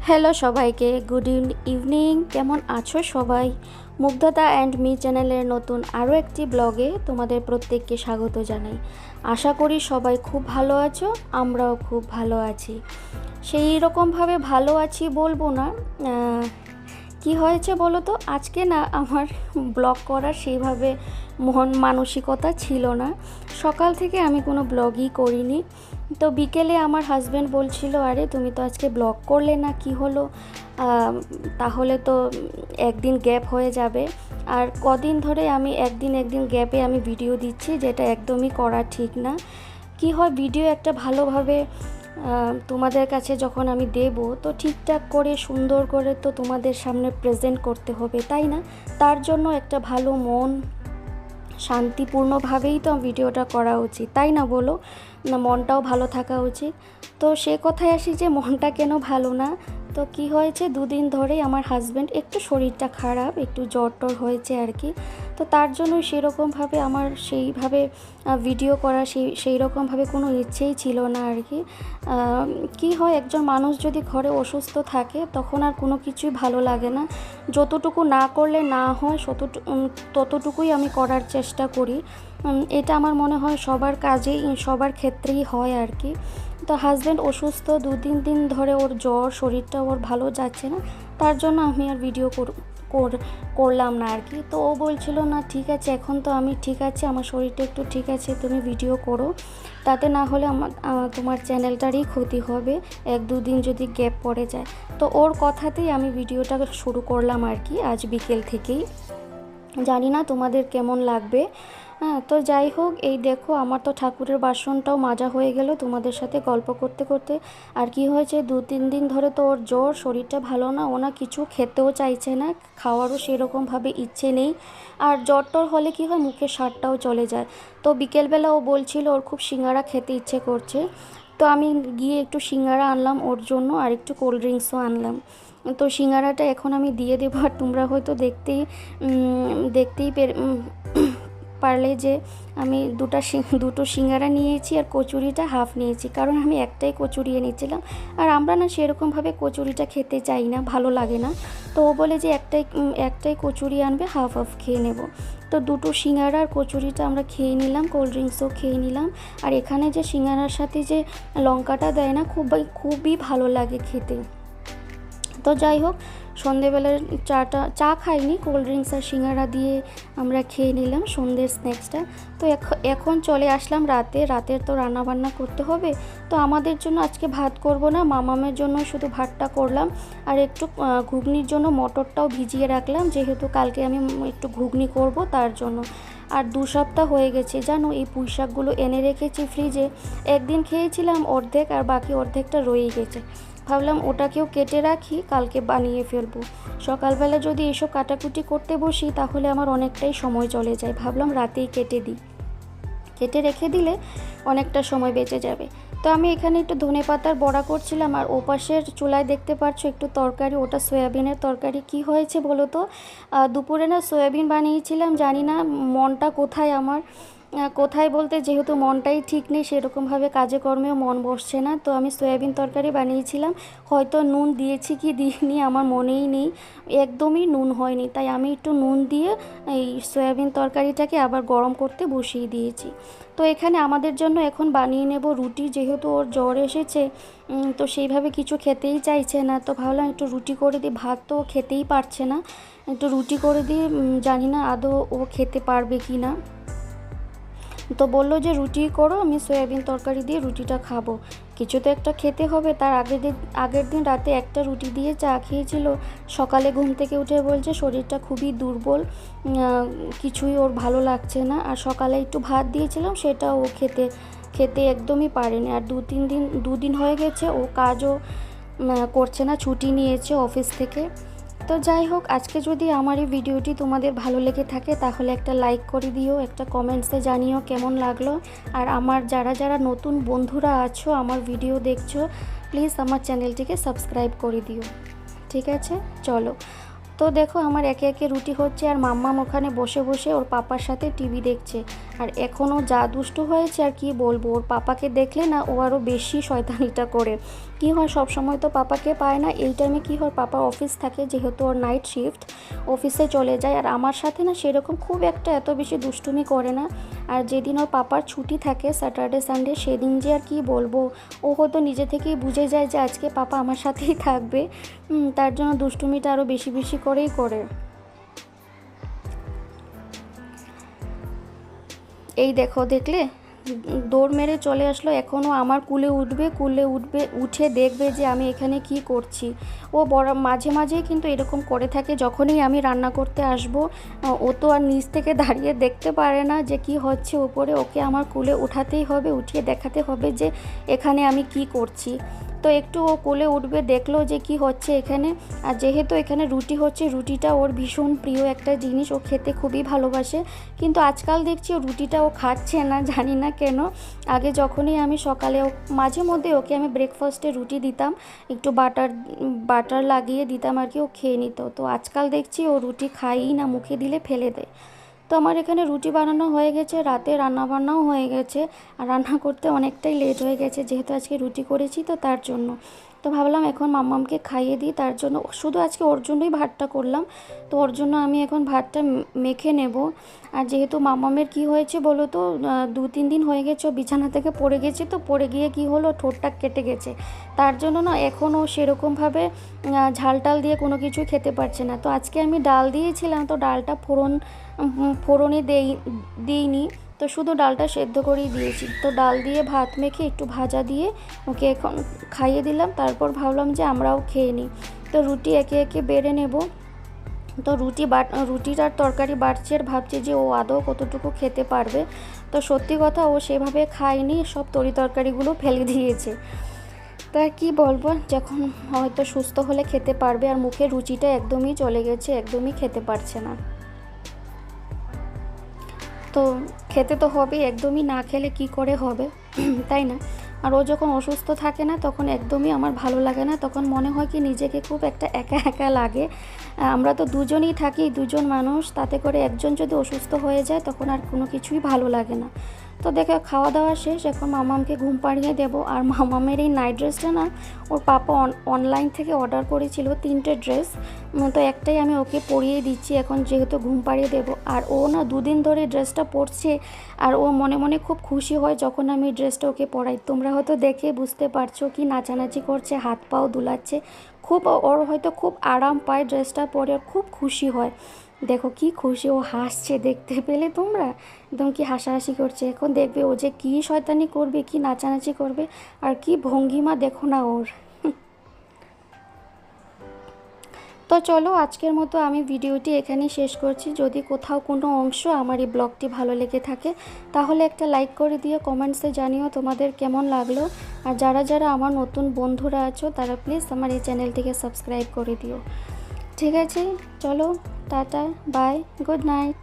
Hello সবাইকে, good evening. কেমন আছো সবাই? মুগ্ধতা অ্যান্ড মি চ্যানেলের নতুন আরও একটি ব্লগে তোমাদের প্রত্যেককে স্বাগত জানাই। আশা করি সবাই খুব ভালো আছো, আমরাও খুব ভালো আছি। সেই রকমভাবে ভালো আছি বলবো না। কি হয়েছে বলো তো, আজকে না আমার ব্লগ করার সেইভাবে মানসিকতা ছিল না। সকাল থেকে আমি কোনো ব্লগই করিনি। তো বিকেলে আমার হাজব্যান্ড বলছিল, আরে তুমি তো আজকে ব্লগ করলে না, কি হলো? তাহলে তো একদিন গ্যাপ হয়ে যাবে। আর কদিন ধরে আমি একদিন গ্যাপে আমি ভিডিও দিচ্ছি, যেটা একদমই করা ঠিক না। কি হয়, ভিডিও একটা ভালোভাবে তোমাদের কাছে যখন আমি দেব, তো ঠিকঠাক করে সুন্দর করে তো তোমাদের সামনে প্রেজেন্ট করতে হবে, তাই না? তার জন্য একটা ভালো মন শান্তিপূর্ণভাবেই তো ভিডিওটা করা উচিত, তাই না বলো? না, মনটাও ভালো থাকা উচিত। তো সে কথায় আসি যে মনটা কেন ভালো না। তো কি হয়েছে, দুদিন ধরেই আমার হাজব্যান্ড একটু শরীরটা খারাপ, একটু জ্বর টর হয়েছে আর কি। তো তার জন্য সেরকমভাবে আমার সেইভাবে ভিডিও করা সেই রকমভাবে কোনো ইচ্ছেই ছিল না আর কি। কি হয়, একজন মানুষ যদি ঘরে অসুস্থ থাকে তখন আর কোনো কিছুই ভালো লাগে না। যতটুকু না করলে না হয় ততটুকুই আমি করার চেষ্টা করি। এটা আমার মনে হয় সবার কাজেই, সবার ক্ষেত্রেই হয় আর কি। তো হাজব্যান্ড অসুস্থ, তিন দিন ধরে ওর জ্বর, শরীরটা ওর ভালো যাচ্ছে না, তার জন্য আমি আর ভিডিও করলাম না আর কি। তো ও বলছিল, না ঠিক আছে, এখন তো আমি ঠিক আছে, আমার শরীরটা একটু ঠিক আছে, তুমি ভিডিও করো, তাতে না হলে তোমার চ্যানেলটারই ক্ষতি হবে এক দুদিন যদি গ্যাপ পড়ে যায়। তো ওর কথাতেই আমি ভিডিওটা শুরু করলাম আর কি, আজ বিকেল থেকেই। জানি না তোমাদের কেমন লাগবে। তো যাই হোক, এই দেখো আমার তো ঠাকুরের বাসনটাও মাজা হয়ে গেল তোমাদের সাথে গল্প করতে করতে। আর কি হয়েছে, 2-3 দিন ধরে তো ওর জ্বর, শরীরটা ভালো না, ওনা কিছু খেতেও চাইছে না, খাওয়ারও সেরকমভাবে ইচ্ছে নেই। আর জ্বর টর হলে কি হয়, মুখের স্বাদটাও চলে যায়। তো বিকেলবেলা ও বলছিল ওর খুব সিঙ্গারা খেতে ইচ্ছে করছে। তো আমি গিয়ে একটু সিঙ্গারা আনলাম ওর জন্য, আর একটু কোল্ড ড্রিঙ্কসও আনলাম। তো সিঙ্গারাটা এখন আমি দিয়ে দেবো। আর তোমরা হয়তো দেখতেই পারলে যে আমি দুটো সিঙ্গারা নিয়েছি আর কচুরিটা হাফ নিয়েছি, কারণ আমি একটাই কচুরি এনেছিলাম। আর আমরা না সেরকমভাবে কচুরিটা খেতে চাই না, ভালো লাগে না। তো ও বলে যে একটাই কচুরি আনবে, হাফ হাফ খেয়ে নেব। তো দুটো সিঙ্গারা আর কচুরিটা আমরা খেয়ে নিলাম, কোল্ড ড্রিঙ্কসও খেয়ে নিলাম। আর এখানে যে সিঙ্গারার সাথে যে লঙ্কাটা দেয় না, খুবই ভালো লাগে খেতে। তো যাই হোক, সন্ধেবেলার চা খাইনি, কোল্ড ড্রিঙ্কস আর সিঙ্গারা দিয়ে আমরা খেয়ে নিলাম সন্ধ্যের স্ন্যাক্সটা। তো এখন চলে আসলাম রাতের তো রান্নাবান্না করতে হবে। তো আমাদের জন্য আজকে ভাত করব না, মামামের জন্য শুধু ভাতটা করলাম। আর একটু ঘুগনির জন্য মটরটাও ভিজিয়ে রাখলাম, যেহেতু কালকে আমি একটু ঘুগনি করব তার জন্য। আর 2 সপ্তাহ হয়ে গেছে জানো, এই পুঁই শাকগুলো এনে রেখেছি ফ্রিজে। একদিন খেয়েছিলাম অর্ধেক, আর বাকি অর্ধেকটা রয়েই গেছে। ভাবলাম ওটাকেও কেটে রাখি, কালকে বানিয়ে ফেলবো। সকালবেলা যদি এসব কাটাকুটি করতে বসি তাহলে আমার অনেকটাই সময় চলে যায়, ভাবলাম রাতেই কেটে রেখে দিলে অনেকটা সময় বেঁচে যাবে। তো আমি এখানে একটু ধনেপাতার বড়া করছিলাম, আর ওপাশের চুলায় দেখতে পাচ্ছ একটু তরকারি, ওটা সয়াবিনের তরকারি। কি হয়েছে বলো তো, দুপুরে না সয়াবিন বানিয়েছিলাম, জানি না মনটা কোথায় আমার, কোথায় বলতে, যেহেতু মনটাই ঠিক নেই, সেরকমভাবে কাজে কর্মেও মন বসছে না। তো আমি সয়াবিন তরকারি বানিয়েছিলাম, হয়তো নুন দিয়েছি কি দিইনি আমার মনেই নেই, একদমই নুন হয়নি। তাই আমি একটু নুন দিয়ে এই সয়াবিন তরকারিটাকে আবার গরম করতে বসিয়ে দিয়েছি। তো এখানে আমাদের জন্য এখন বানিয়ে নেব রুটি, যেহেতু ওর জ্বর এসেছে। তো সেইভাবে কিছু খেতেই চাইছে না, তো ভাবলাম একটু রুটি করে দিই, ভাত তো খেতেই পারছে না, একটু রুটি করে দিয়ে, জানি না আদৌ ও খেতে পারবে কি না। তো বললো যে রুটি করো, আমি সয়াবিন তরকারি দিয়ে রুটিটা খাবো, কিছু তো একটা খেতে হবে। তার আগের দিন রাতে একটা রুটি দিয়ে চা খেয়েছিল। সকালে ঘুম থেকে উঠে বলছে শরীরটা খুবই দুর্বল, কিছুই ওর ভালো লাগছে না। আর সকালে একটু ভাত দিয়েছিলাম, সেটা ও খেতে একদমই পারেনি। আর দুদিন হয়ে গেছে ও কাজও করছে না, ছুটি নিয়েছে অফিস থেকে। তো যাই হোক, আজকে যদি আমার এই ভিডিওটি তোমাদের ভালো লেগে থাকে তাহলে একটা লাইক করে দিও, একটা কমেন্টসে জানিও কেমন লাগলো। আর আমার যারা নতুন বন্ধুরা আছো, আমার ভিডিও দেখছো, প্লিজ আমার চ্যানেলটিকে সাবস্ক্রাইব করে দিও, ঠিক আছে? চলো, তো দেখো আমার একে একে রুটি হচ্ছে, আর মাম্মাম ওখানে বসে বসে ওর পাপার সাথে টিভি দেখছে। আর এখনও যা দুষ্টু হয়েছে আর কি বলবো, ওর পাপাকে দেখলে না ও আরও বেশি শয়তানিটা করে। কি হয়, সব সময় তো পাপাকে পায় না, এই টাইমে কি হয় পাপা অফিস থাকে, যেহেতু ওর নাইট শিফট, অফিসে চলে যায়। আর আমার সাথে না সেরকম খুব একটা এত বেশি দুষ্টুমি করে না। আর যেদিন ওর পাপার ছুটি থাকে স্যাটারডে সানডে, সেদিন যে আর কি বলবো, ও হয়তো নিজে থেকেই বুঝে যায় যে আজকে পাপা আমার সাথেই থাকবে, তার জন্য দুষ্টুমিটা আরও বেশি বেশি করেই করে। এই দেখো, দেখলে দৌড় মেরে চলে আসলো, এখনও আমার কুলে উঠবে, উঠে দেখবে যে আমি এখানে কি করছি। ও বড় মাঝে মাঝেই কিন্তু এরকম করে থাকে, যখনই আমি রান্না করতে আসব ও তো আর নিচ থেকে দাঁড়িয়ে দেখতে পারে না যে কি হচ্ছে উপরে, ওকে আমার কুলে উঠাতেই হবে, উঠিয়ে দেখাতে হবে যে এখানে আমি কি করছি। তো একটু ও কোলে উঠবে, দেখলো যে কি হচ্ছে এখানে। আর যেহেতু এখানে রুটি হচ্ছে, রুটিটা ওর ভীষণ প্রিয় একটা জিনিস, ও খেতে খুবই ভালোবাসে। কিন্তু আজকাল দেখছি ও রুটিটা ও খাচ্ছে না, জানি না কেন। আগে যখনই আমি সকালে মাঝে মধ্যে ওকে আমি ব্রেকফাস্টে রুটি দিতাম, একটু বাটার লাগিয়ে দিতাম আর কি, ও খেয়ে নিত। তো আজকাল দেখছি ও রুটি খায়ই না, মুখে দিলে ফেলে দেয়। তো আমার এখানে রুটি বানানো হয়ে গেছে, রাতে রান্নাবান্নাও হয়ে গেছে। আর রান্না করতে অনেকটাই লেট হয়ে গেছে, যেহেতু আজকে রুটি করেছি তো তার জন্য। তো ভাবলাম এখন মাম্মামকে খাইয়ে দিই, তার জন্য শুধু আজকে ওর জন্যই ভাতটা করলাম। তো ওর জন্য আমি এখন ভাতটা মেখে নেব। আর যেহেতু মাম্মামের কি হয়েছে বলো তো, 2-3 দিন হয়ে গেছে ও বিছানা থেকে পড়ে গেছে, তো পড়ে গিয়ে কি হলো, ঠোঁটটা কেটে গেছে। তার জন্য না এখনও সেরকমভাবে ঝাল টাল দিয়ে কোনো কিছু খেতে পারছে না। তো আজকে আমি ডাল দিয়েছিলাম, তো ডালটা ফোড়নে দিইনি, তো শুধু ডালটা সেদ্ধ করেই দিয়েছি। তো ডাল দিয়ে ভাত মেখে একটু ভাজা দিয়ে ওকে এখন খাইয়ে দিলাম, তারপর ভাবলাম যে আমরাও খেয়ে নিই। তো রুটি একে একে বেড়ে নেব। তো রুটিটার তরকারি বাড়ছে, আর ভাবছি যে ও আদৌ কতটুকু খেতে পারবে। তো সত্যি কথা, ও সেভাবে খায়নি, সব তরকারিগুলো ফেলে দিয়েছে। তা কি বলবো, যখন হয়তো সুস্থ হলে খেতে পারবে। আর মুখে রুচিটা একদমই চলে গেছে, একদমই খেতে পারছে না। তো খেতে তো হবেই, একদমই না খেলে কি করে হবে, তাই না? আর ও যখন অসুস্থ থাকে না তখন একদমই আমার ভালো লাগে না, তখন মনে হয় কি নিজেকে খুব একটা একা একা লাগে। আমরা তো দুজনেই থাকি, দুজন মানুষ, তাতে করে একজন যদি অসুস্থ হয়ে যায় তখন আর কোনো কিছুই ভালো লাগে না। তো দেখো খাওয়া দাওয়া শেষ, এখন মামামকে ঘুম পাড়িয়ে দেবো। আর মামামের এই নাইট ড্রেসটা না ওর পাপা অনলাইন থেকে অর্ডার করেছিল 3টে ড্রেস, তো একটাই আমি ওকে পরিয়ে দিচ্ছি এখন, যেহেতু ঘুম পাড়িয়ে দেবো। আর ও না 2 দিন ধরে ড্রেসটা পরছে, আর ও মনে মনে খুব খুশি হয় যখন আমি ড্রেসটা ওকে পরাই। তোমরা হয়তো দেখে বুঝতে পারছো কি নাচানাচি করছে, হাত পাও দুলাচ্ছে, খুব ওর হয়তো খুব আরাম পায় ড্রেসটা পরে, ওর খুব খুশি হয়। দেখো কি খুশি, ও হাসছে, দেখতে পেলে তোমরা একদম কি হাসাহাসি করছে। এখন দেখবে ও যে কী শয়তানি করবে, কি নাচানাচি করবে, আর কি ভঙ্গিমা দেখো না ওর। তো চলো আজকের মতো আমি ভিডিওটি এখানেই শেষ করছি। যদি কোথাও কোনো অংশ আমার এই ব্লগটি ভালো লেগে থাকে তাহলে একটা লাইক করে দিও, কমেন্টসে জানিও তোমাদের কেমন লাগলো। আর যারা যারা আমার নতুন বন্ধুরা আছো তারা প্লিজ আমার এই চ্যানেলটিকে সাবস্ক্রাইব করে দিও। ঠিক আছে, চলো, টাটা, বাই, গুড নাইট।